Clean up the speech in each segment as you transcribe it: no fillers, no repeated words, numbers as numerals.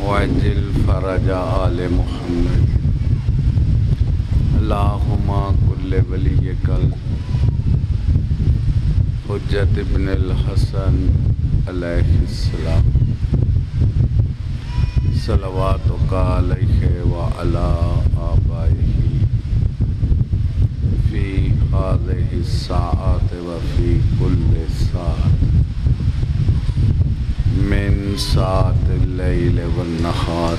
وعجل fridge آل محمد اللہم کل ولیک حجت ابن الحسن علیہ السلام صلواتک علیہ وعلی آبائہ فی ہذہ الساعات وفی کل ساعت من ساعت اللیل والنہار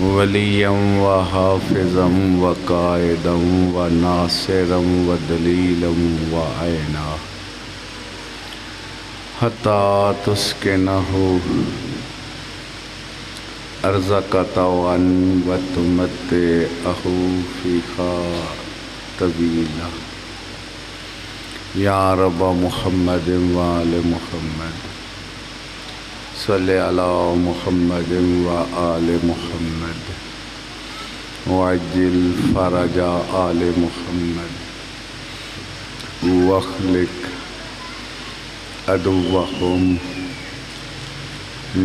ولیا وحافظا وقائدا وناصرا ودلیلا وعینا حتی تسکنہ ارضک طوعا وتمتعہ فیہا طویلا یا رب محمد وآل محمد صلی علی محمد وآل محمد وعجل فرج آل محمد واخلق عدوهم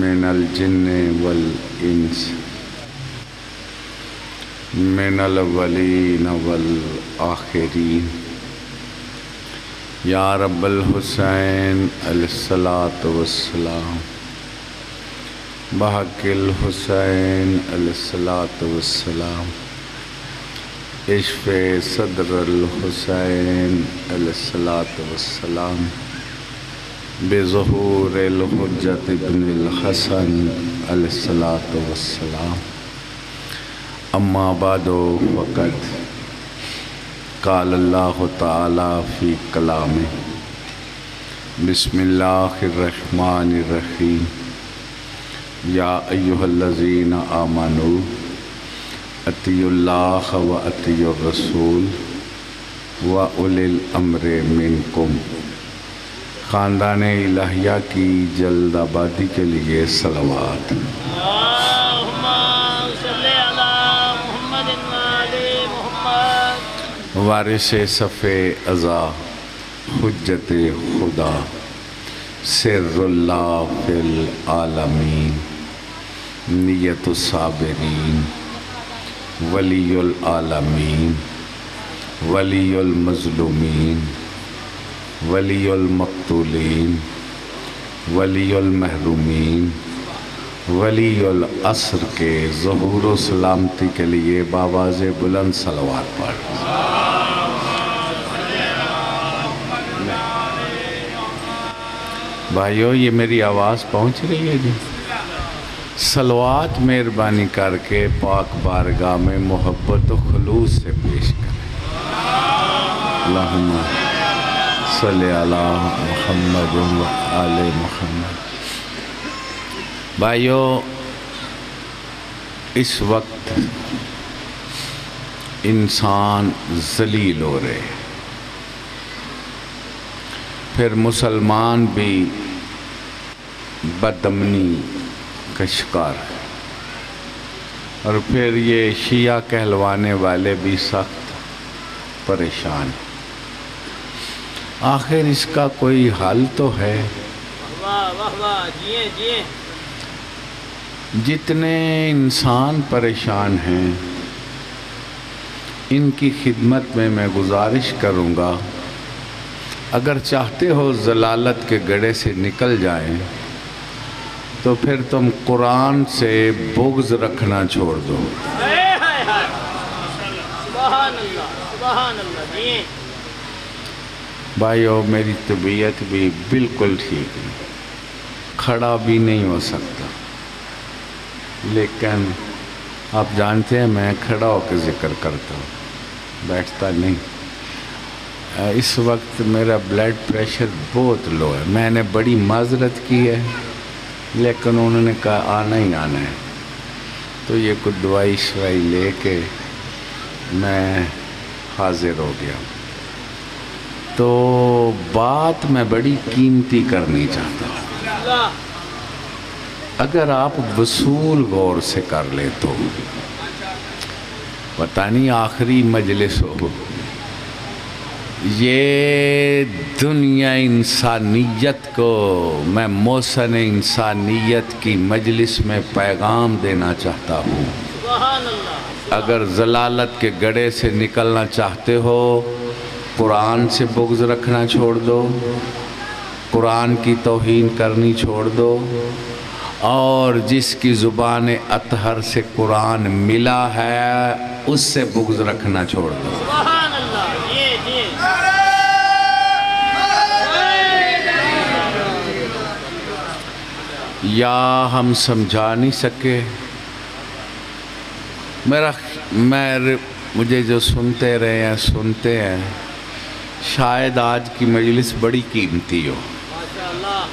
من الجن والانس من الاولین والآخرین یا رب الحسین علیہ الصلاۃ والسلام بحق الحسین علیہ الصلاۃ والسلام اشف صدر الحسین علیہ الصلاۃ والسلام بظہور الحجت ابن الحسن علیہ الصلاۃ والسلام اما بعد فقد قال اللہ تعالی فی کلامہ بسم اللہ الرحمن الرحیم یا ایہا الذین آمنوا اطیعوا اللہ و اطیعوا الرسول و اولی الامر منکم۔ خاندان الہیہ کی جلد آبادی کے لیے صلوات۔ اللہم صلی علی محمد وآل محمد۔ وارث صف ازا حجت خدا سر اللہ فی العالمین نیت الصابرین ولی العالمین ولی المظلومین ولی المقتولین ولی المحرومین ولی العصر کے ظہور و سلامتی کے لیے باواز بلند صلوات پڑھ۔ بھائیو یہ میری آواز پہنچ رہی ہے جی؟ صلوات مہربانی کر کے پاک بارگاہ میں محبت و خلوص سے پیش کریں۔ اللہم صلی علی محمد و آل محمد۔ بھائیو اس وقت انسان ذلیل ہو رہے ہیں، پھر مسلمان بھی بدامنی کا شکار ہے، اور پھر یہ شیعہ کہلوانے والے بھی سخت پریشان ہیں۔ آخر اس کا کوئی حل تو ہے؟ واہ واہ واہ، جیئے جیئے۔ جتنے انسان پریشان ہیں ان کی خدمت میں گزارش کروں گا، اگر چاہتے ہو ضلالت کے گڑھے سے نکل جائیں تو پھر تم قرآن سے بغض رکھنا چھوڑ دو۔ سبحان اللہ سبحان اللہ، جیئے۔ بھائیو میری طبیعت بھی بالکل ٹھیک نہیں، کھڑا بھی نہیں ہو سکتا، لیکن آپ جانتے ہیں میں کھڑا ہو کے ذکر کرتا ہوں، بیٹھتا نہیں۔ اس وقت میرا بلڈ پریشر بہت لو ہے، میں نے بڑی معذرت کی ہے لیکن انہوں نے کہا آنا ہی آنا ہے، تو یہ کچھ دوائی شوائی لے کے میں حاضر ہو گیا۔ تو بات میں بڑی قیمتی کرنی چاہتا ہوں، اگر آپ وصول غور سے کر لے تو پتہ نہیں آخری مجلس ہو یہ دنیا انسانیت کو میں محسن انسانیت کی مجلس میں پیغام دینا چاہتا ہوں۔ سبحان اللہ۔ اگر ضلالت کے گڑھے سے نکلنا چاہتے ہو، قرآن سے بغض رکھنا چھوڑ دو، قرآن کی توہین کرنی چھوڑ دو، اور جس کی زبان اطہر سے قرآن ملا ہے اس سے بغض رکھنا چھوڑ دو۔ سبحان اللہ۔ جی جی۔ یا ہم سمجھا نہیں سکے، مجھے جو سنتے رہے ہیں سنتے ہیں، شاید آج کی مجلس بڑی قیمتی ہو، ماشاء اللہ۔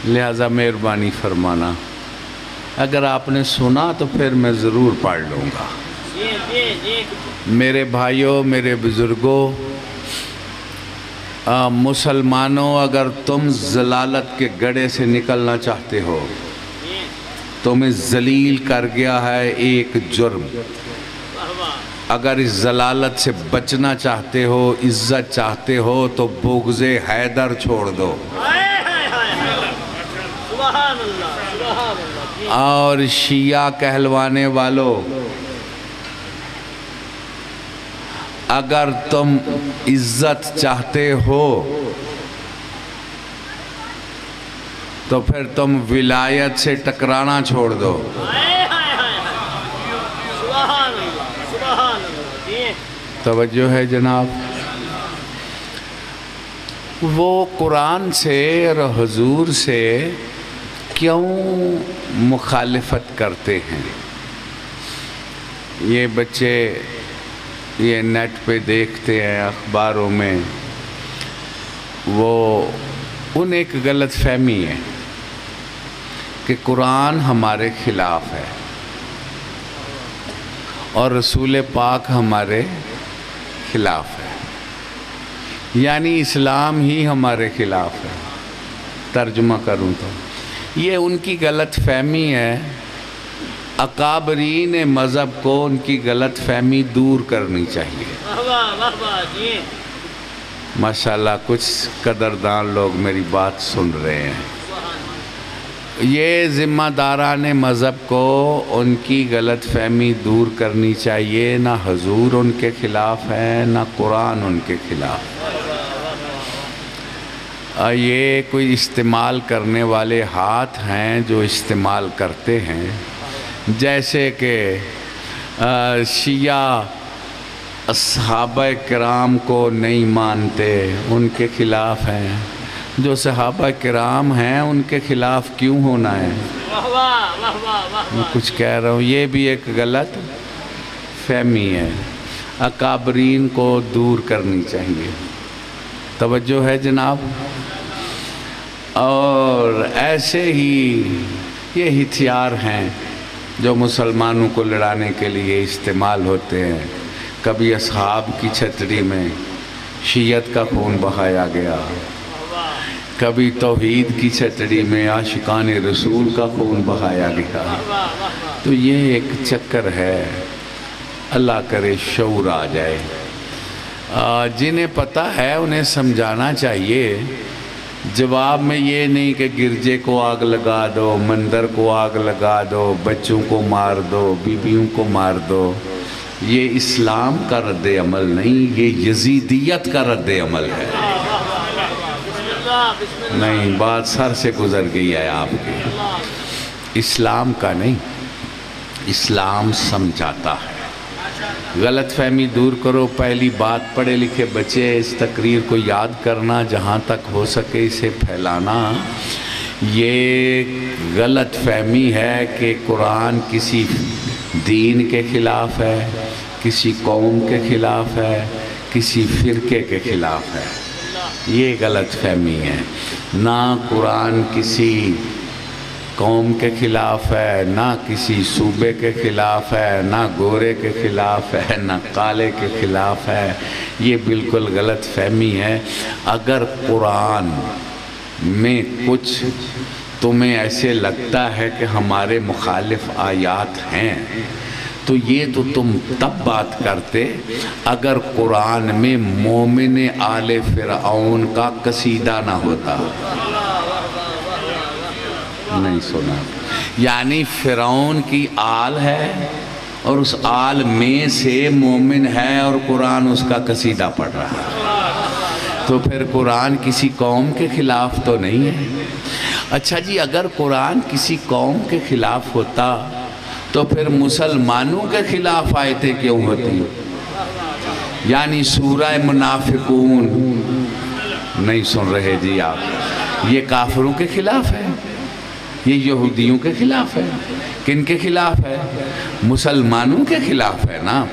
لہذا مہربانی فرمانا، اگر آپ نے سنا تو پھر میں ضرور پڑھ لوں گا۔ جی جی جی۔ میرے بھائیوں، میرے بزرگوں، مسلمانوں، اگر تم ضلالت کے گڑھے سے نکلنا چاہتے ہو، جی۔ تمہیں ذلیل کر گیا ہے ایک جرم۔ واہ واہ۔ اگر اس ضلالت سے بچنا چاہتے ہو، عزت چاہتے ہو، تو بغض حیدر چھوڑ دو۔ ہائے ہائے ہائے ہائے۔ سبحان اللہ سبحان اللہ۔ جی۔ اور شیعہ کہلوانے والوں، اگر تم عزت چاہتے ہو تو پھر تم ولایت سے ٹکرانا چھوڑ دو۔ ہائے ہائے ہائے ہائے۔ سبحان اللہ سبحان اللہ۔ جی۔ توجہ ہے جناب؟ وہ قرآن سے اور حضور سے کیوں مخالفت کرتے ہیں؟ یہ بچے یہ نیٹ پہ دیکھتے ہیں، اخباروں میں، وہ انہیں ایک غلط فہمی ہے کہ قرآن ہمارے خلاف ہے اور رسول پاک ہمارے خلاف ہے، یعنی اسلام ہی ہمارے خلاف ہے۔ ترجمہ کروں تو یہ ان کی غلط فہمی ہے۔ اکابرین مذہب کو ان کی غلط فہمی دور کرنی چاہیے۔ واہ واہ واہ واہ۔ جی۔ ماشاءاللہ کچھ قدردان لوگ میری بات سن رہے ہیں۔ یہ ذمہ داران مذہب کو ان کی غلط فہمی دور کرنی چاہیے۔ نہ حضور ان کے خلاف ہے، نہ قرآن ان کے خلاف۔ یہ کوئی استعمال کرنے والے ہاتھ ہیں جو استعمال کرتے ہیں، جیسے کہ شیعہ صحابہ کرام کو نہیں مانتے، ان کے خلاف ہیں۔ جو صحابہ کرام ہیں ان کے خلاف کیوں ہونا ہے؟ واہ واہ واہ واہ واہ۔ میں کچھ کہہ رہا ہوں، یہ بھی ایک غلط فہمی ہے، اکابرین کو دور کرنی چاہیے۔ توجہ ہے جناب؟ اور ایسے ہی یہ ہتھیار ہیں جو مسلمانوں کو لڑانے کے لیے استعمال ہوتے ہیں۔ کبھی اصحاب کی چھتری میں شیعت کا خون بہایا گیا، کبھی توحید کی چھتری میں عاشقان رسول کا خون بہایا گیا۔ تو یہ ایک چکر ہے، اللہ کرے شعور آ جائے۔ جنہیں پتہ ہے انہیں سمجھانا چاہیے، جواب میں یہ نہیں کہ گرجے کو آگ لگا دو، مندر کو آگ لگا دو، بچوں کو مار دو، بیویوں کو مار دو۔ یہ اسلام کا رد عمل نہیں، یہ یزیدیت کا رد عمل ہے۔ نہیں، بات سر سے گزر گئی ہے آپ کی۔ اسلام کا نہیں، اسلام سمجھاتا ہے۔ غلط فہمی دور کرو۔ پہلی بات، پڑھے لکھے بچے اس تقریر کو یاد کرنا، جہاں تک ہو سکے اسے پھیلانا۔ یہ غلط فہمی ہے کہ قرآن کسی دین کے خلاف ہے، کسی قوم کے خلاف ہے، کسی فرقے کے خلاف ہے۔ یہ غلط فہمی ہے۔ نہ قرآن کسی قوم کے خلاف ہے، نہ کسی صوبے کے خلاف ہے، نہ گورے کے خلاف ہے، نہ کالے کے خلاف ہے۔ یہ بالکل غلط فہمی ہے۔ اگر قرآن میں کچھ تمہیں ایسے لگتا ہے کہ ہمارے مخالف آیات ہیں تو یہ تو تم تب بات کرتے اگر قرآن میں مومن آل فرعون کا قصیدہ نہ ہوتا. نہیں سنا. یعنی فرعون کی آل ہے اور اس آل میں سے مومن ہے اور قرآن اس کا قصیدہ پڑھ رہا ہے، تو پھر قرآن کسی قوم کے خلاف تو نہیں ہے. اچھا جی، اگر قرآن کسی قوم کے خلاف ہوتا تو پھر مسلمانوں کے خلاف آیتیں کیوں ہوتی؟ یعنی سورہ منافقون نہیں سن رہے جی آپ، یہ کافروں کے خلاف ہے، یہ یہودیوں کے خلاف ہے. کن کے خلاف ہے؟ مسلمانوں کے خلاف ہے نا.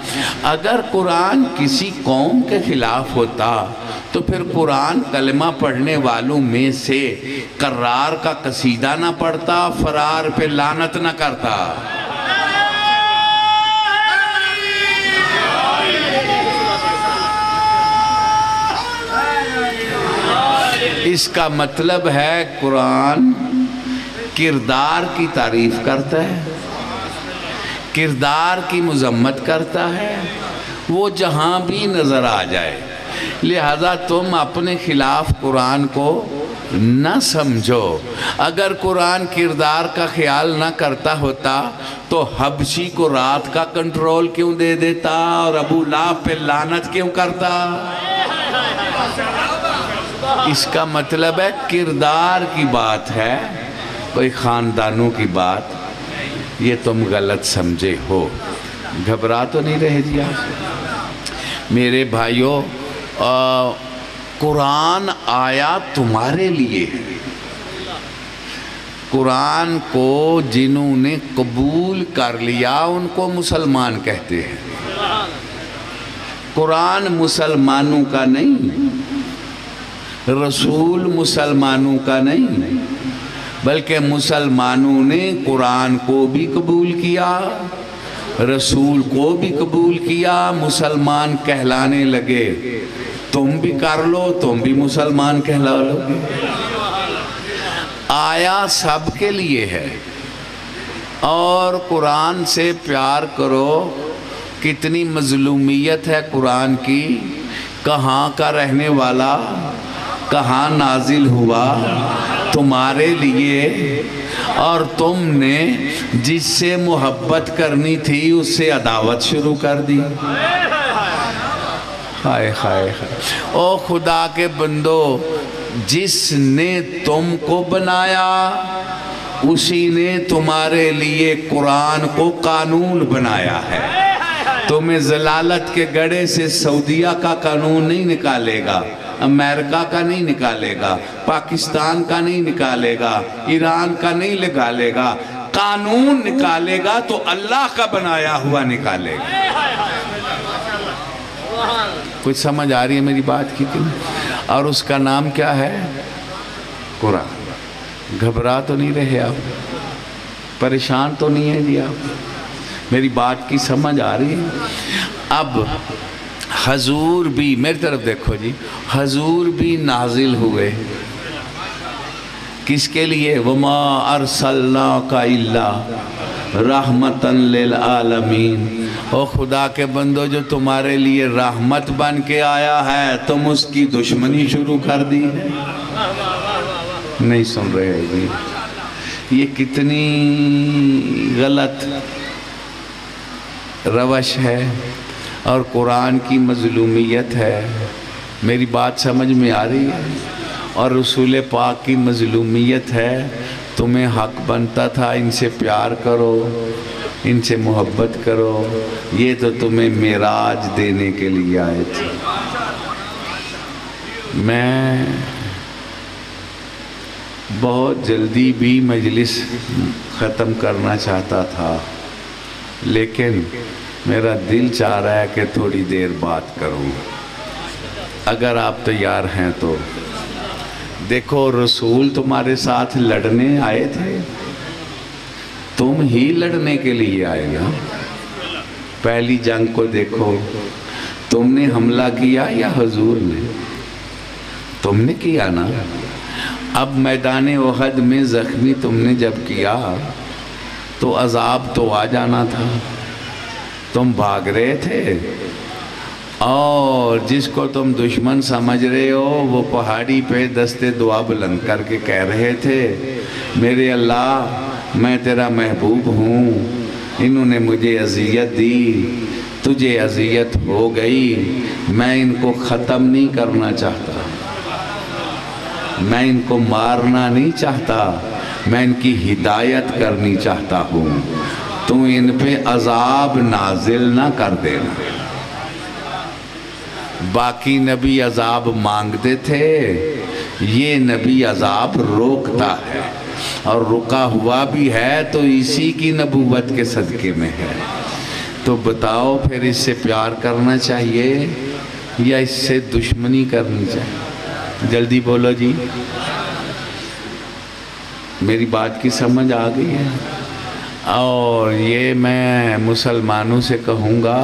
اگر قرآن کسی قوم کے خلاف ہوتا تو پھر قرآن کلمہ پڑھنے والوں میں سے قرار کا قصیدہ نہ پڑھتا، فرار پہ لعنت نہ کرتا. اس کا مطلب ہے قرآن کردار کی تعریف کرتا ہے، کردار کی مذمت کرتا ہے، وہ جہاں بھی نظر آ جائے. لہذا تم اپنے خلاف قرآن کو نہ سمجھو. اگر قرآن کردار کا خیال نہ کرتا ہوتا تو حبشی کو رات کا کنٹرول کیوں دے دیتا اور ابو لہب پہ لعنت کیوں کرتا؟ اس کا مطلب ہے کردار کی بات ہے، کوئی خاندانوں کی بات. یہ تم غلط سمجھے ہو. گھبرا تو نہیں رہے جی آپ میرے بھائیوں؟ قرآن آیا تمہارے لیے. قرآن کو جنہوں نے قبول کر لیا ان کو مسلمان کہتے ہیں. قرآن مسلمانوں کا نہیں، رسول مسلمانوں کا نہیں، بلکہ مسلمانوں نے قرآن کو بھی قبول کیا، رسول کو بھی قبول کیا، مسلمان کہلانے لگے. تم بھی کر لو، تم بھی مسلمان کہلا لو گے. آیا سب کے لیے ہے. اور قرآن سے پیار کرو. کتنی مظلومیت ہے قرآن کی. کہاں کا رہنے والا، کہاں نازل ہوا، تمہارے لیے، اور تم نے جس سے محبت کرنی تھی اس سے عداوت شروع کر دی. ہائے ہائے ہائے. او خدا کے بندو، جس نے تم کو بنایا اسی نے تمہارے لیے قرآن کو قانون بنایا ہے. تمہیں ضلالت کے گڑھے سے سعودیہ کا قانون نہیں نکالے گا، امریکہ کا نہیں نکالے گا، پاکستان کا نہیں نکالے گا، ایران کا نہیں نکالے گا. قانون نکالے گا تو اللہ کا بنایا ہوا نکالے گا. کچھ سمجھ آ رہی ہے میری بات کی؟ اور اس کا نام کیا ہے؟ قرآن. گھبرا تو نہیں رہے آپ؟ پریشان تو نہیں ہے جی آپ؟ میری بات کی سمجھ آ رہی ہے؟ اب حضور بھی میری طرف دیکھو جی، حضور بھی نازل ہوئے کس کے لیے؟ وما ارسلناک الا رحمتا للعالمین. او خدا کے بندو، جو تمہارے لیے رحمت بن کے آیا ہے تم اس کی دشمنی شروع کر دی ہے. نہیں سن رہے جی؟ یہ کتنی غلط روش ہے اور قرآن کی مظلومیت ہے. میری بات سمجھ میں آ رہی ہے؟ اور رسول پاک کی مظلومیت ہے. تمہیں حق بنتا تھا ان سے پیار کرو، ان سے محبت کرو. یہ تو تمہیں معراج دینے کے لیے آئے تھے. میں بہت جلدی بھی مجلس ختم کرنا چاہتا تھا، لیکن میرا دل چاہ رہا ہے کہ تھوڑی دیر بات کروں، اگر آپ تیار ہیں تو. دیکھو، رسول تمہارے ساتھ لڑنے آئے تھے، تم ہی لڑنے کے لیے آئے نا. پہلی جنگ کو دیکھو، تم نے حملہ کیا یا حضور نے؟ تم نے کیا نا. اب میدان احد میں زخمی تم نے جب کیا تو عذاب تو آ جانا تھا. تم بھاگ رہے تھے اور جس کو تم دشمن سمجھ رہے ہو وہ پہاڑی پہ دستے دعا بلند کر کے کہہ رہے تھے میرے اللہ میں تیرا محبوب ہوں، انہوں نے مجھے اذیت دی، تجھے اذیت ہو گئی، میں ان کو ختم نہیں کرنا چاہتا، میں ان کو مارنا نہیں چاہتا، میں ان کی ہدایت کرنی چاہتا ہوں، تو ان پہ عذاب نازل نہ کر دینا۔ باقی نبی عذاب مانگتے تھے، یہ نبی عذاب روکتا ہے، اور رکا ہوا بھی ہے تو اسی کی نبوت کے صدقے میں ہے۔ تو بتاؤ پھر اس سے پیار کرنا چاہیے یا اس سے دشمنی کرنی چاہیے؟ جلدی بولو جی، میری بات کی سمجھ آ گئی ہے؟ اور یہ میں مسلمانوں سے کہوں گا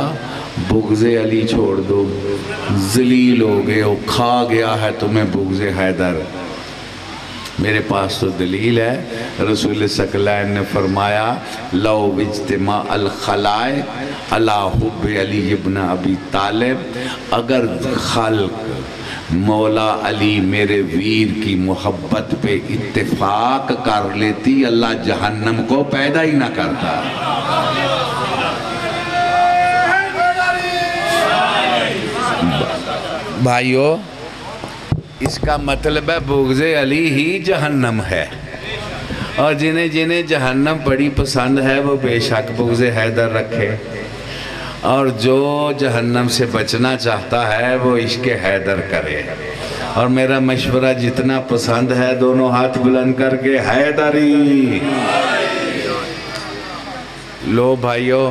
بغض علی چھوڑ دو، ذلیل ہو گئے ہو، کھا گیا ہے تمہیں بغض حیدر۔ میرے پاس تو دلیل ہے، رسول ثقلین نے فرمایا لو اجتماع الخلائق علی حب علی ابن ابی طالب، اگر خلق مولا علی میرے ویر کی محبت پہ اتفاق کر لیتی اللہ جہنم کو پیدا ہی نہ کرتا۔ بھائیو اس کا مطلب ہے بغض علی ہی جہنم ہے، اور جنہیں جنہیں جہنم بڑی پسند ہے وہ بے شک بغض حیدر رکھے، اور جو جہنم سے بچنا چاہتا ہے وہ عشق حیدر کرے۔ اور میرا مشورہ جتنا پسند ہے دونوں ہاتھ بلند کر کے حیدری۔ لو بھائیو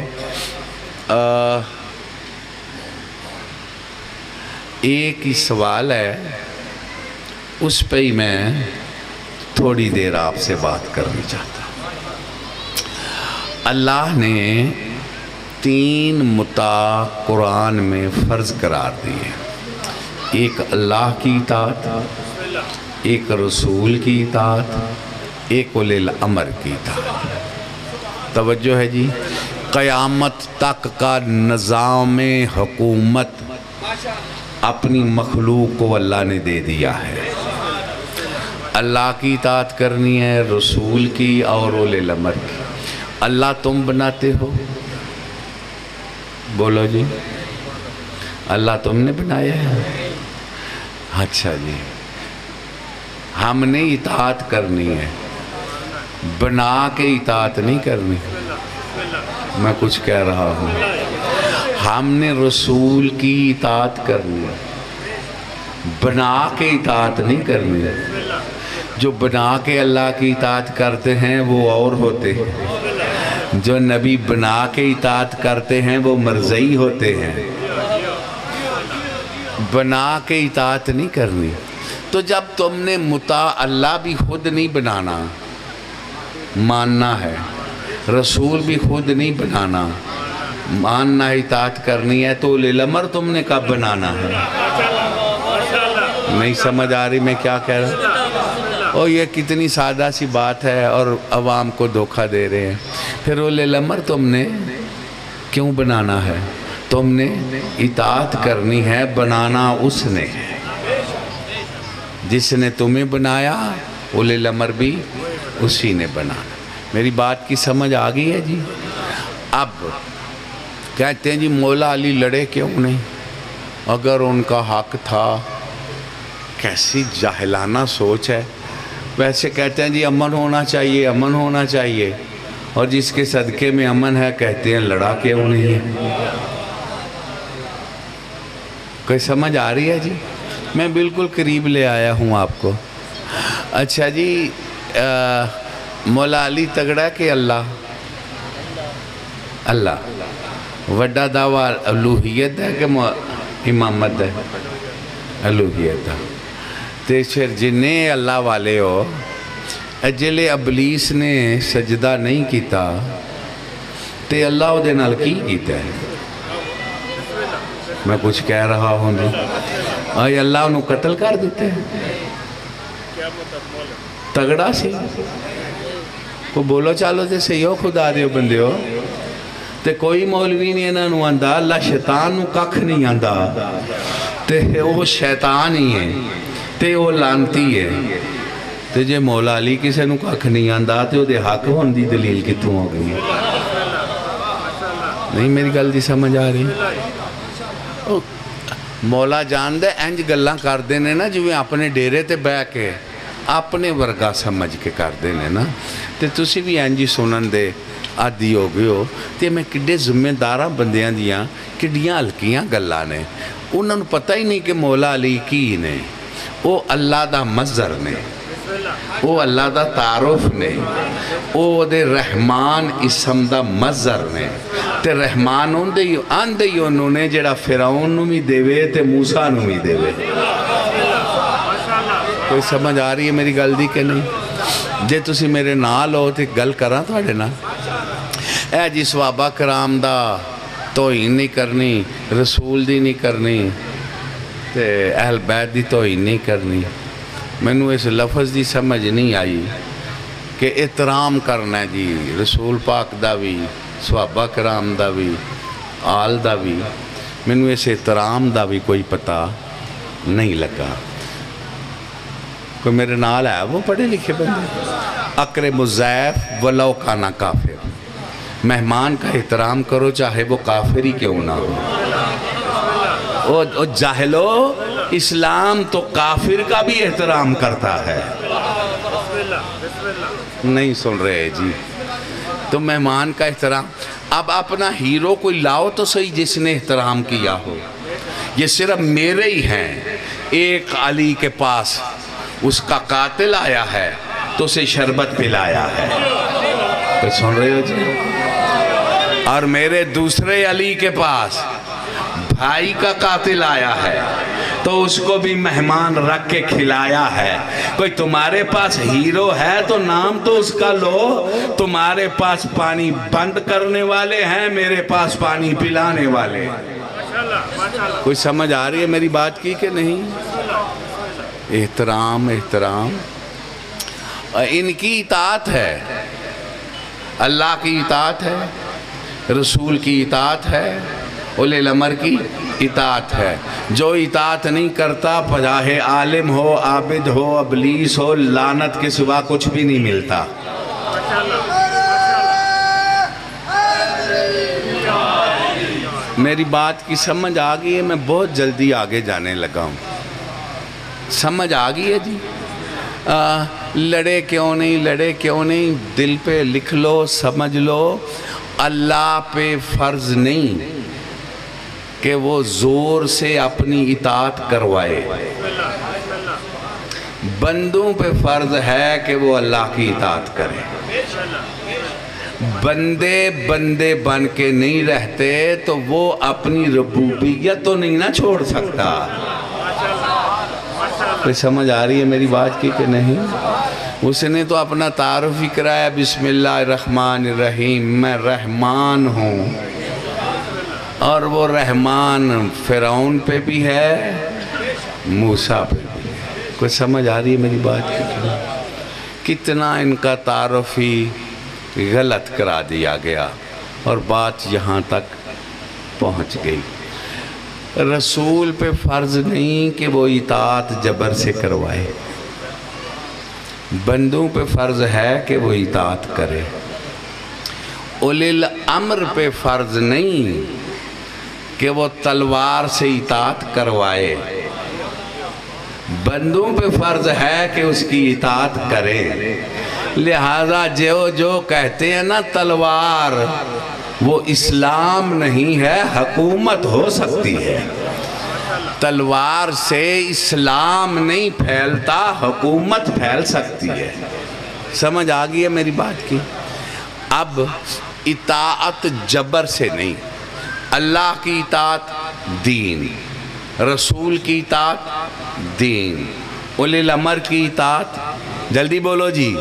ایک ہی سوال ہے، اس پہ ہی میں تھوڑی دیر آپ سے بات کرنی چاہتا ہوں۔ اللہ نے 3 مطاع قرآن میں فرض قرار دیے، ایک اللہ کی اطاعت، ایک رسول کی اطاعت، ایک اولی الامر کی اطاعت۔ توجہ ہے جی، قیامت تک کا نظام حکومت اپنی مخلوق کو اللہ نے دے دیا ہے۔ اللہ کی اطاعت کرنی ہے، رسول کی اور اولی الامر کی۔ اللہ تم بناتے ہو؟ بولو جی، اللہ تم نے بنایا ہے؟ اچھا جی، ہم نے اطاعت کرنی ہے، بنا کے اطاعت نہیں کرنی۔ میں کچھ کہہ رہا ہوں، ہم نے رسول کی اطاعت کرنی ہے، بنا کے اطاعت نہیں کرنی۔ جو بنا کے اللہ کی اطاعت کرتے ہیں وہ اور ہوتے ہیں، جو نبی بنا کے اطاعت کرتے ہیں وہ مرضی ہوتے ہیں۔ بنا کے اطاعت نہیں کرنی۔ تو جب تم نے مطاع اللہ بھی خود نہیں بنانا، ماننا ہے، رسول بھی خود نہیں بنانا، ماننا اطاعت کرنی ہے، تو اولی الامر تم نے کب بنانا ہے؟ نہیں سمجھ آ رہی میں کیا کہہ رہا ہوں؟ اور یہ کتنی سادہ سی بات ہے اور عوام کو دھوکہ دے رہے ہیں۔ پھر اولی الامر تم نے کیوں بنانا ہے؟ تم نے اطاعت کرنی ہے، بنانا اس نے ہے۔ جس نے تمہیں بنایا اولی الامر بھی اسی نے بنانا۔ میری بات کی سمجھ آ گئی ہے جی؟ اب کہتے ہیں جی مولا علی لڑے کیوں نہیں؟ اگر ان کا حق تھا، کیسی جاہلانہ سوچ ہے۔ ویسے کہتے ہیں جی امن ہونا چاہیے، امن ہونا چاہیے، اور جس کے صدقے میں امن ہے کہتے ہیں لڑا کیوں نہیں ہے۔ کوئی سمجھ آ رہی ہے جی؟ میں بالکل قریب لے آیا ہوں آپ کو۔ اچھا جی، مولا علی تگڑا کہ اللہ؟ اللہ وڈا دعویٰ الوہیت ہے کہ امامت ہے؟ الوہیت ہے۔ تے پھر جنہیں اللہ والے ہو، اجلے ابلیس نے سجدہ نہیں کیتا تے اللہ او دے نال کی کیتا ہے؟ میں کچھ کہہ رہا ہوں جی؟ آئی اللہ انہوں قتل کر دیتے ہیں؟ تگڑا سی کو بولو چالو تے صحیح ہو، خدا دیو بندے ہو۔ تے کوئی مولوی نہیں انہاں نو آندا اللہ شیطان نو ککھ نہیں آندا تے وہ شیطان ہی ہے تے وہ لانتی ہے تے جے مولا علی کسے نو ککھ نہیں آندا تے وہ دے حق ہون دی دلیل کتوں ہو گئی؟ نہیں میری گل دی سمجھ آ رہی؟ مولا جان دے انج گلاں کر دینے نا جو اپنے ڈیرے تے بہ کے اپنے ورگا سمجھ کے کر دینے نا تے تسی بھی انجی سنن دے عادی ہو گئے ہو تے میں کڈے ذمہ داراں بندیاں دیاں کڈیاں ہلکیاں گلاں نے انہوں نے پتہ ہی نہیں کہ مولا علی کی نے وہ اللہ دا مظہر نے وہ اللہ دا تعارف نے وہ دے رحمان اسم دا مظہر نے تے رحمان آندے ہی انہوں نے جڑا فرعون نو بھی دیوے تے موسیٰ نو بھی دیوے کوئی سمجھ آ رہی ہے میری گل دی کہ نہیں؟ جے تسی میرے نال ہو تے گل کراں تواڈے نال اے جی صحابہ کرام دا توہین نہیں کرنی رسول دی نہیں کرنی تے اہل بیت دی توہین نہیں کرنی مینوں اس لفظ دی سمجھ نہیں آئی کہ احترام کرنا ہے جی رسول پاک دا بھی صحابہ کرام دا بھی آل دا بھی مینوں اس احترام دا بھی کوئی پتہ نہیں لگا کوئی میرے نال ہے وہ پڑھے لکھے بندے اکرم الضیف ولو کانا کافر مہمان کا احترام کرو چاہے وہ کافر ہی کیوں نہ ہو او جاہلو اسلام تو کافر کا بھی احترام کرتا ہے نہیں سن رہے جی تو مہمان کا احترام اب اپنا ہیرو کوئی لاؤ تو صحیح جس نے احترام کیا ہو یہ صرف میرے ہی ہیں ایک علی کے پاس اس کا قاتل آیا ہے تو اسے شربت پلایا ہے تو سن رہے ہو جی اور میرے دوسرے علی کے پاس بھائی کا قاتل آیا ہے تو اس کو بھی مہمان رکھ کے کھلایا ہے کوئی تمہارے پاس ہیرو ہے تو نام تو اس کا لو تمہارے پاس پانی بند کرنے والے ہیں میرے پاس پانی پلانے والے کوئی سمجھ آ رہی ہے میری بات کی کہ نہیں؟ احترام احترام ان کی اطاعت ہے اللہ کی اطاعت ہے رسول کی اطاعت ہے اولی الامر کی اطاعت ہے جو اطاعت نہیں کرتا چاہے عالم ہو عابد ہو ابلیس ہو لعنت کے سوا کچھ بھی نہیں ملتا میری بات کی سمجھ آ گئی ہے میں بہت جلدی آگے جانے لگا ہوں سمجھ آ گئی ہے جی لڑے کیوں نہیں دل پہ لکھ لو سمجھ لو اللہ پہ فرض نہیں کہ وہ زور سے اپنی اطاعت کروائے بندوں پہ فرض ہے کہ وہ اللہ کی اطاعت کرے بندے بن کے نہیں رہتے تو وہ اپنی ربوبیت تو نہیں نہ چھوڑ سکتا کوئی سمجھ آ رہی ہے میری بات کی کہ نہیں؟ اس نے تو اپنا تعارف ہی کرایا بسم اللہ الرحمن الرحیم میں رحمان ہوں اور وہ رحمان فرعون پہ بھی ہے موسیٰ پہ بھی ہے کوئی سمجھ آ رہی ہے میری بات کی کہ نہیں؟ کتنا ان کا تعارف ہی غلط کرا دیا گیا اور بات یہاں تک پہنچ گئی رسول پہ فرض نہیں کہ وہ اطاعت جبر سے کروائے بندوں پہ فرض ہے کہ وہ اطاعت کرے اولی الامر پہ فرض نہیں کہ وہ تلوار سے اطاعت کروائے بندوں پہ فرض ہے کہ اس کی اطاعت کرے لہذا جو کہتے ہیں نا تلوار وہ اسلام نہیں ہے حکومت ہو سکتی ہے تلوار سے اسلام نہیں پھیلتا حکومت پھیل سکتی ہے سمجھ آ گئی ہے میری بات کی اب اطاعت جبر سے نہیں اللہ کی اطاعت دین رسول کی اطاعت دین اولی الامر کی اطاعت جلدی بولو جی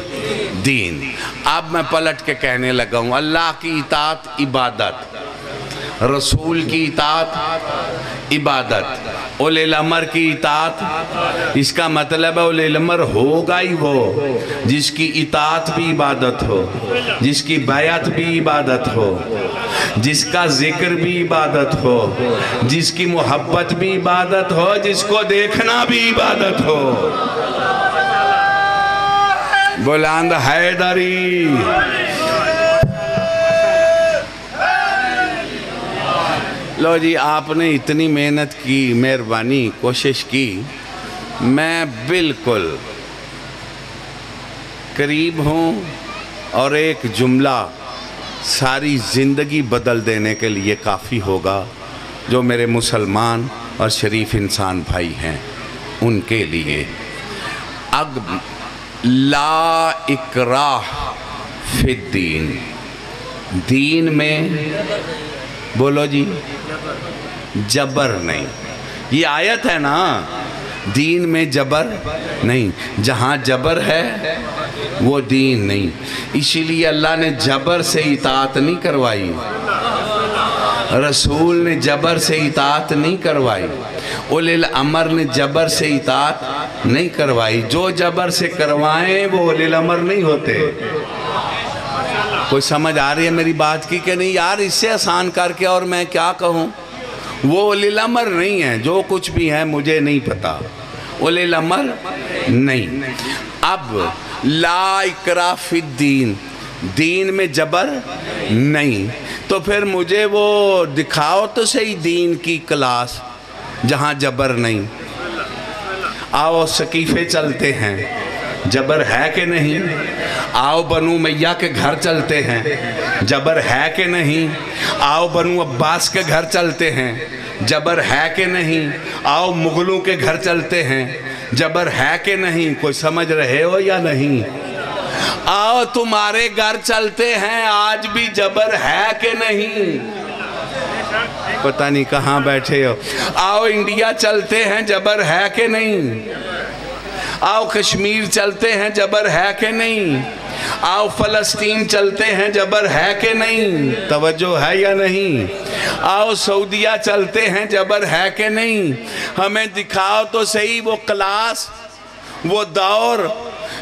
دین اب میں پلٹ کے کہنے لگا ہوں اللہ کی اطاعت عبادت رسول کی اطاعت عبادت اولی الامر کی اطاعت اس کا مطلب ہے اولی الامر ہوگا ہی وہ جس کی اطاعت بھی عبادت ہو جس کی بیعت بھی عبادت ہو جس کا ذکر بھی عبادت ہو، جس کی محبت بھی عبادت ہو، جس کو دیکھنا بھی عبادت ہو۔ بلند حیدری۔ لو جی، آپ نے اتنی محنت کی، مہربانی کوشش کی، میں بالکل قریب ہوں، اور ایک جملہ ساری زندگی بدل دینے کے لیے کافی ہوگا، جو میرے مسلمان اور شریف انسان بھائی ہیں ان کے لیے۔ لا اکراہ فی الدین، دین میں بولو جی جبر نہیں۔ یہ آیت ہے نا، دین میں جبر نہیں، جہاں جبر ہے وہ دین نہیں۔ اسی لیے اللہ نے جبر سے اطاعت نہیں کروائی، رسول نے جبر سے اطاعت نہیں کروائی، اولی الامر نے جبر سے اطاعت نہیں کروائی۔ جو جبر سے کروائیں وہ اولی الامر نہیں ہوتے۔ کوئی سمجھ آ رہی ہے میری بات کی کہ نہیں؟ یار اس سے آسان کر کے اور میں کیا کہوں؟ وہ اولی الامر نہیں ہے، جو کچھ بھی ہے مجھے نہیں پتا، اولی الامر نہیں۔ اب لا اکراہ فی الدین، دین میں جبر نہیں، تو پھر مجھے وہ دکھاؤ تو صحیح دین کی کلاس جہاں جبر نہیں۔ آؤ سقیفے چلتے ہیں، جبر ہے کہ نہیں؟ آؤ بنو میاں کے گھر چلتے ہیں، جبر ہے کہ نہیں؟ آؤ بنو عباس کے گھر چلتے ہیں، جبر ہے کہ نہیں؟ آؤ مغلوں کے گھر چلتے ہیں، جبر ہے کہ نہیں؟ کوئی سمجھ رہے ہو یا نہیں؟ آؤ تمہارے گھر چلتے ہیں، آج بھی جبر ہے کہ نہیں؟ پتہ نہیں کہاں بیٹھے ہو۔ آؤ انڈیا چلتے ہیں، جبر ہے کہ نہیں؟ آؤ کشمیر چلتے ہیں، جبر ہے کہ نہیں؟ آؤ فلسطین چلتے ہیں، جبر ہے کہ نہیں؟ توجہ ہے یا نہیں؟ آؤ سعودیہ چلتے ہیں، جبر ہے کہ نہیں؟ ہمیں دکھاؤ تو صحیح وہ کلاس، وہ دور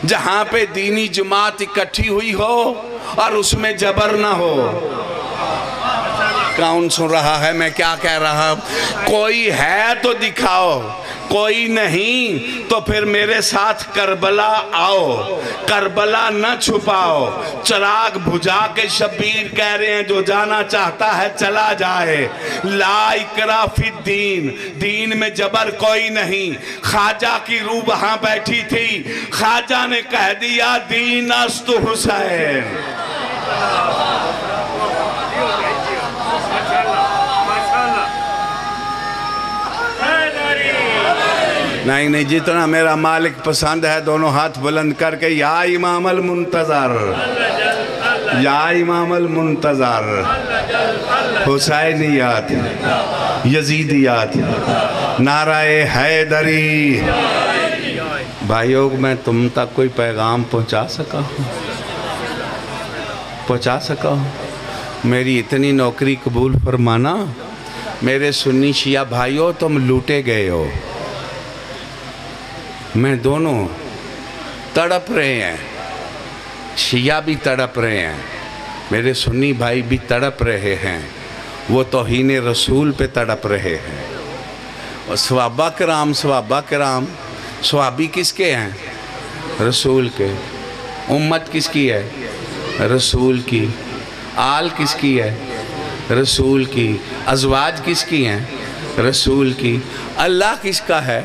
جہاں پہ دینی جماعت اکٹھی ہوئی ہو اور اس میں جبر نہ ہو۔ کون سن رہا ہے میں کیا کہہ رہا ہوں؟ کوئی ہے تو دکھاؤ، کوئی نہیں تو پھر میرے ساتھ کربلا آؤ، کربلا نہ چھپاؤ۔ چراغ بجھا کے شبیر کہہ رہے ہیں جو جانا چاہتا ہے چلا جائے۔ لا اکراہ فی الدین، دین میں جبر کوئی نہیں۔ خواجہ کی روح وہاں بیٹھی تھی، خواجہ نے کہہ دیا دین است حسین۔ نہیں نہیں، جتنا میرا مالک پسند ہے دونوں ہاتھ بلند کر کے یا امام المنتظر، یا امام المنتظر، حسینیات، یزیدیات، نعرہ حیدری۔ بھائیوں میں تم تک کوئی پیغام پہنچا سکا ہوں؟ میری اتنی نوکری قبول فرمانا۔ میرے سنی شیعہ بھائیوں تم لوٹے گئے ہو، میں دونوں تڑپ رہے ہیں، شیعہ بھی تڑپ رہے ہیں، میرے سنی بھائی بھی تڑپ رہے ہیں، وہ توہین رسول پہ تڑپ رہے ہیں۔ اور صحابہ کرام، صحابی کس کے ہیں؟ رسول کے۔ امت کس کی ہے؟ رسول کی۔ آل کس کی ہے؟ رسول کی۔ ازواج کس کی ہیں؟ رسول کی۔ اللہ کس کا ہے؟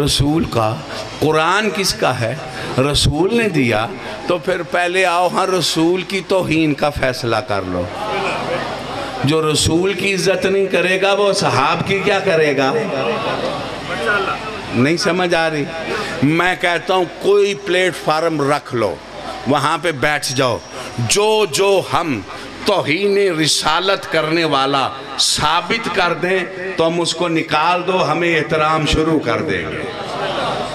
رسول کا۔ قرآن کس کا ہے؟ رسول نے دیا۔ تو پھر پہلے آؤ ہاں رسول کی توہین کا فیصلہ کر لو۔ جو رسول کی عزت نہیں کرے گا وہ صحاب کی کیا کرے گا؟ نہیں سمجھ آ رہی؟ میں کہتا ہوں کوئی پلیٹ فارم رکھ لو، وہاں پہ بیٹھ جاؤ، جو ہم توہین رسالت کرنے والا ثابت کر دیں تو ہم اس کو نکال دو، ہمیں احترام شروع کر دیں گے۔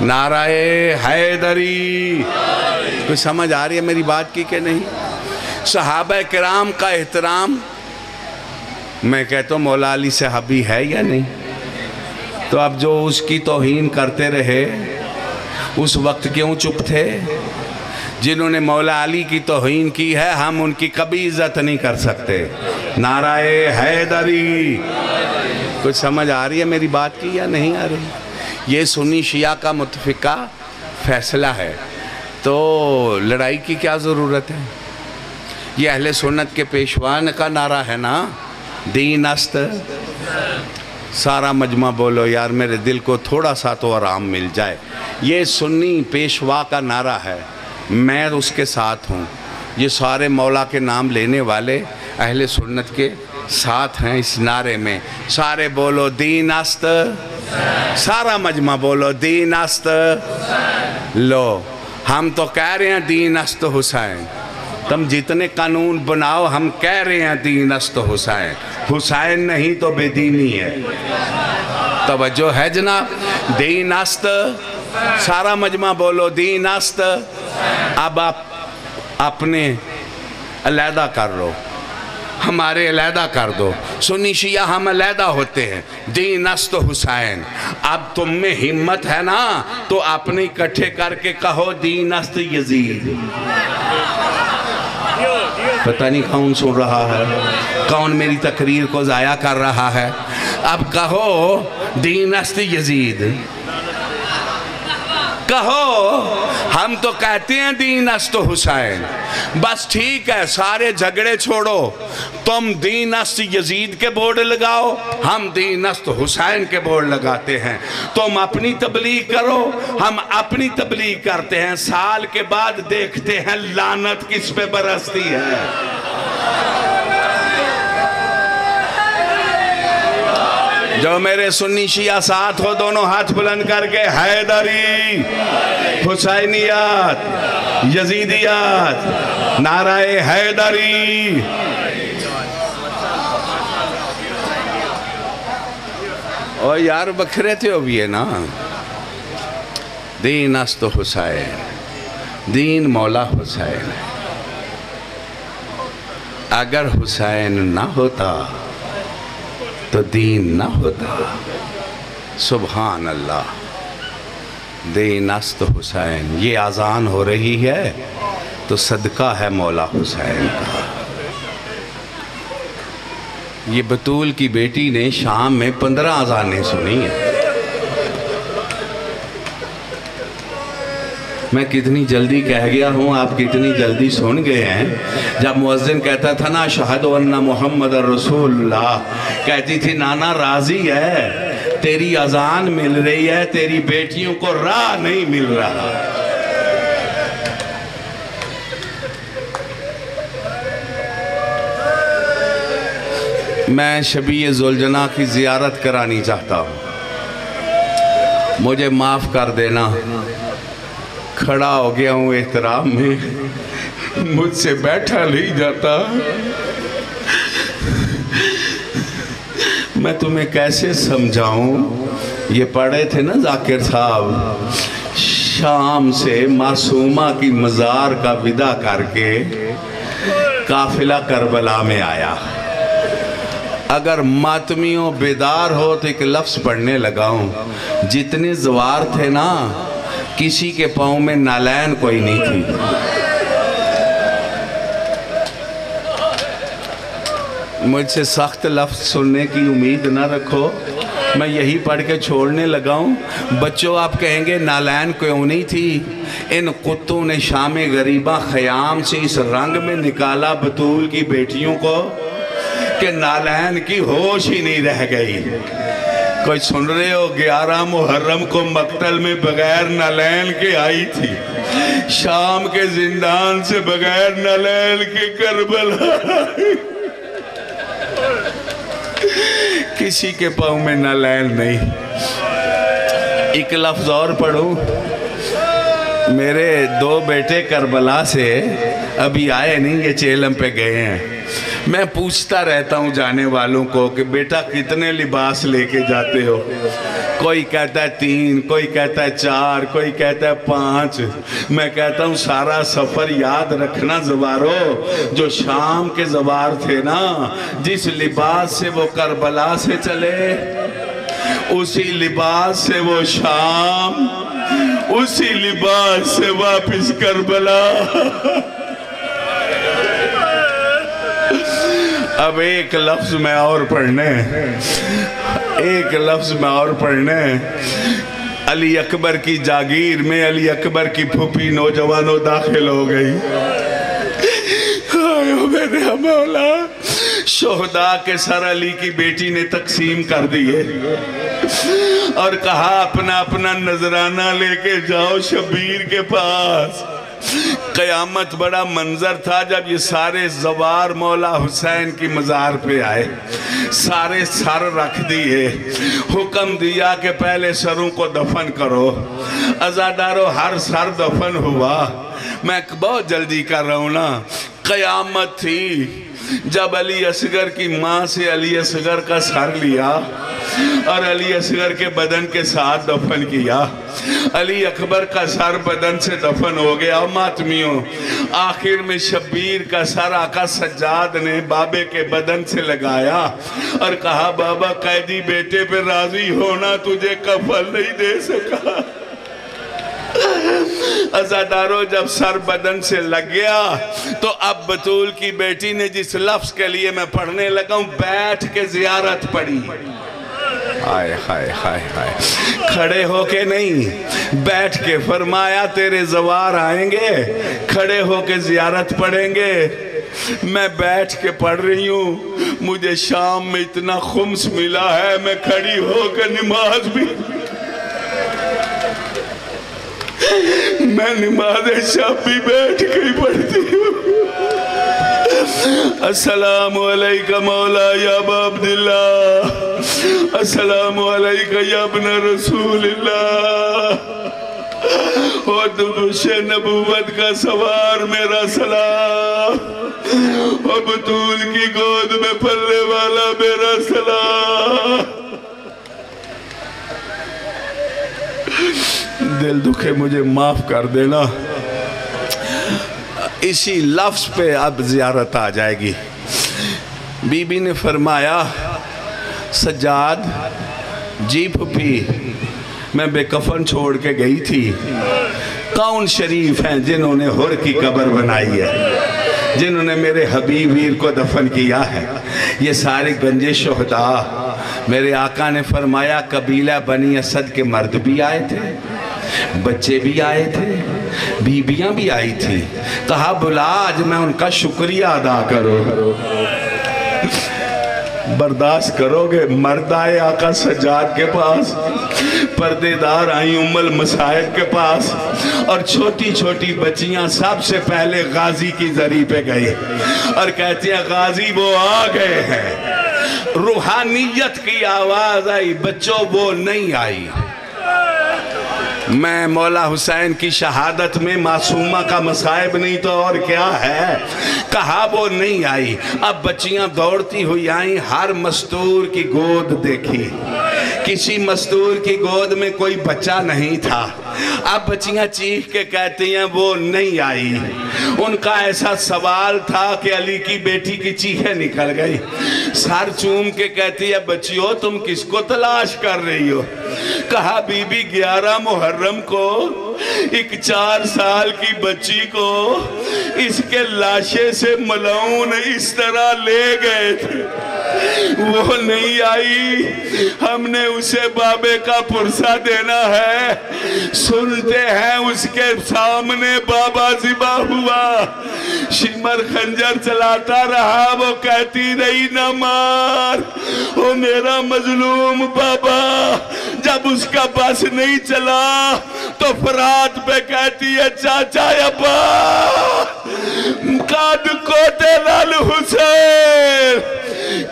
نعرہ حیدری۔ کوئی سمجھ آ رہی ہے میری بات کی کہ نہیں؟ صحابہ کرام کا احترام میں کہتا ہوں مولا علی صحابی ہے یا نہیں؟ تو اب جو اس کی توہین کرتے رہے اس وقت کیوں چپ تھے؟ جنہوں نے مولا علی کی توہین کی ہے ہم ان کی کبھی عزت نہیں کر سکتے. نعرہ حیدری. کچھ سمجھ آ رہی ہے میری بات کی یا نہیں آ رہی؟ یہ سنی شیعہ کا متفقہ فیصلہ ہے تو لڑائی کی کیا ضرورت ہے؟ یہ اہل سنت کے پیشوان کا نعرہ ہے نا، دین است. سارا مجمع بولو یار میرے دل کو تھوڑا سا تو آرام مل جائے. یہ سنی پیشوا کا نعرہ ہے، میں اس کے ساتھ ہوں. یہ سارے مولا کے نام لینے والے اہل سنت کے ساتھ ہیں اس نعرے میں. سارے بولو دین است. سارا مجمع بولو دین است. لو ہم تو کہہ رہے ہیں دین است حسین. تم جتنے قانون بناؤ ہم کہہ رہے ہیں دین است حسین. حسین نہیں تو بے دینی ہے. توجہ ہے جناب؟ دین است. سارا مجمع بولو دین است. اب آپ اپنے علیحدہ کر لو، ہمارے علیحدہ کر دو. سنی شیعہ ہم علیحدہ ہوتے ہیں. دین است حسین. اب تم میں ہمت ہے نا تو اپنے اکٹھے کر کے کہو دین است یزید. پتہ نہیں کون سن رہا ہے، کون میری تقریر کو ضائع کر رہا ہے. اب کہو دین است یزید. کہو ہم تو کہتے ہیں دین است حسین. بس ٹھیک ہے، سارے جھگڑے چھوڑو. تم دین است یزید کے بورڈ لگاؤ، ہم دین است حسین کے بورڈ لگاتے ہیں. تم اپنی تبلیغ کرو، ہم اپنی تبلیغ کرتے ہیں. سال کے بعد دیکھتے ہیں لعنت کس پہ برستی ہے. جو میرے سنی شیعہ ساتھ ہو دونوں ہاتھ بلند کر کے حیدری، حسینیات، یزیدیات، نعرہ حیدری. اور یار بکھرے تھے بھی ہے نا. دین است حسین. دین مولا حسین. اگر حسین نہ ہوتا تو دین نہ ہوتا. سبحان اللہ. دین است حسین. یہ اذان ہو رہی ہے تو صدقہ ہے مولا حسین کا. یہ بطول کی بیٹی نے شام میں 15 اذانیں سنی ہیں. میں کتنی جلدی کہہ گیا ہوں، آپ کتنی جلدی سن گئے ہیں. جب مؤذن کہتا تھا نا اشہد ان محمد رسول اللہ، کہتی تھی نانا راضی ہے، تیری اذان مل رہی ہے، تیری بیٹیوں کو راہ نہیں مل رہا. میں شبیہ ذوالجناح کی زیارت کرانی چاہتا ہوں. مجھے معاف کر دینا، کھڑا ہو گیا ہوں احترام میں، مجھ سے بیٹھا نہیں جاتا. میں تمہیں کیسے سمجھاؤں. یہ پڑھے تھے نا ذاکر صاحب، شام سے معصومہ کی مزار کا ودا کر کے قافلہ کربلا میں آیا. اگر ماتمیوں بیدار ہو تو ایک لفظ پڑھنے لگاؤں. جتنے زوار تھے نا کسی کے پاؤں میں نالین کوئی نہیں تھی. مجھ سے سخت لفظ سننے کی امید نہ رکھو، میں یہی پڑھ کے چھوڑنے لگا ہوں. بچوں آپ کہیں گے نالین کیوں نہیں تھی؟ ان کتوں نے شام غریبہ خیام سے اس رنگ میں نکالا بطول کی بیٹیوں کو کہ نالین کی ہوش ہی نہیں رہ گئی. کوئی سن رہے ہو؟ 11 محرم کو مقتل میں بغیر نالین کے آئی تھی، شام کے زندان سے بغیر نالین کے کربلا. کسی کے پاؤں میں نالین نہیں. ایک لفظ اور پڑھوں. میرے 2 بیٹے کربلا سے ابھی آئے نہیں، یہ چیلم پہ گئے ہیں. میں پوچھتا رہتا ہوں جانے والوں کو کہ بیٹا کتنے لباس لے کے جاتے ہو؟ کوئی کہتا ہے 3، کوئی کہتا ہے 4، کوئی کہتا ہے 5. میں کہتا ہوں سارا سفر یاد رکھنا زوارو، جو شام کے زوار تھے نا، جس لباس سے وہ کربلا سے چلے اسی لباس سے وہ شام اسی لباس سے واپس کربلا۔ اب ایک لفظ میں اور پڑھنے، علی اکبر کی جاگیر میں علی اکبر کی پھوپھی نوجوانوں داخل ہو گئی۔ میرے مولا، شہداء کے سر علی کی بیٹی نے تقسیم کر دیے اور کہا اپنا اپنا نذرانہ لے کے جاؤ شبیر کے پاس۔ قیامت بڑا منظر تھا جب یہ سارے زوار مولا حسین کی مزار پہ آئے، سارے سر رکھ دیے، حکم دیا کہ پہلے سروں کو دفن کرو۔ عزادارو ہر سر دفن ہوا۔ میں بہت جلدی کر رہا ہوں نا۔ قیامت تھی جب علی اصغر کی ماں سے علی اصغر کا سر لیا اور علی اصغر کے بدن کے ساتھ دفن کیا۔ علی اکبر کا سر بدن سے دفن ہو گیا۔ ماتمیوں، آخر میں شبیر کا سر آقا سجاد نے بابے کے بدن سے لگایا اور کہا بابا قیدی بیٹے پہ راضی ہونا، تجھے کفن نہیں دے سکا۔ عزادارو جب سر بدن سے لگ گیا تو اب بطول کی بیٹی نے جس لفظ کے لیے میں پڑھنے لگا ہوں، بیٹھ کے زیارت پڑھی۔ ہائے ہائے ہائے ہائے، کھڑے ہو کے نہیں، بیٹھ کے فرمایا تیرے زوار آئیں گے، کھڑے ہو کے زیارت پڑھیں گے۔ میں بیٹھ کے پڑھ رہی ہوں، مجھے شام میں اتنا خمس ملا ہے، میں کھڑی ہو کے نماز بھی، میں نماز شب بھی بیٹھ کے ہی پڑھتی ہوں۔ السلام علیکہ مولا یا ابا عبداللہ، السلام علیکہ یا ابن رسول اللہ، اور دروش نبوت کا سوار میرا سلام، اور بطول کی گود میں پلنے والا میرا سلام۔ دل دکھے مجھے معاف کر دینا۔ اسی لفظ پہ اب زیارت آ جائے گی۔ بی بی نے فرمایا سجاد جی پھپھی، میں بے کفن چھوڑ کے گئی تھی، کون شریف ہیں جنہوں نے حر کی قبر بنائی ہے، جنہوں نے میرے حبیب ویر کو دفن کیا ہے؟ یہ سارے گنجے شہداء۔ میرے آقا نے فرمایا قبیلہ بنی اسد کے مرد بھی آئے تھے، بچے بھی آئے تھے، بیبیاں بھی آئی تھی۔ کہا بلا آج میں ان کا شکریہ ادا کرو۔ برداشت کرو گے؟ مرد آئے آقا سجاد کے پاس، پردے دار آئیں ام المصائب کے پاس، اور چھوٹی چھوٹی بچیاں سب سے پہلے غازی کی زری پہ گئی اور کہتی ہیں غازی وہ آ گئے ہیں۔ روحانیت کی آواز آئی، بچوں وہ نہیں آئی۔ میں مولا حسین کی شہادت میں معصومہ کا مصائب نہیں تو اور کیا ہے؟ کہا وہ نہیں آئی۔ اب بچیاں دوڑتی ہوئی آئیں، ہر مستور کی گود دیکھی، کسی مستور کی گود میں کوئی بچہ نہیں تھا۔ اب بچیاں چیخ کے کہتی ہیں وہ نہیں آئی۔ ان کا ایسا سوال تھا کہ علی کی بیٹی کی چیخیں نکل گئی۔ سر چوم کے کہتی ہے بچیوں تم کس کو تلاش کر رہی ہو؟ کہا بی بی 11 محرم کو ایک 4 سال کی بچی کو اس کے لاشے سے ملعون اس طرح لے گئے تھے، وہ نہیں آئی، ہم نے اسے بابے کا پرسہ دینا ہے۔ سنتے ہیں اس کے سامنے بابا ذبح ہوا، شمر خنجر چلاتا رہا، وہ کہتی رہی نہ مار او میرا مظلوم بابا۔ جب اس کا بس نہیں چلا تو فرات پہ کہتی ہے چاچا ابا قد قتل الحسین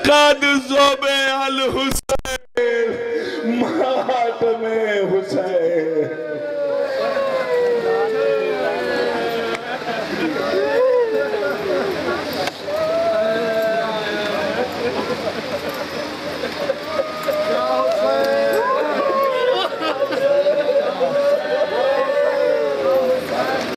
قد ذبح الحسین ماتم حسین۔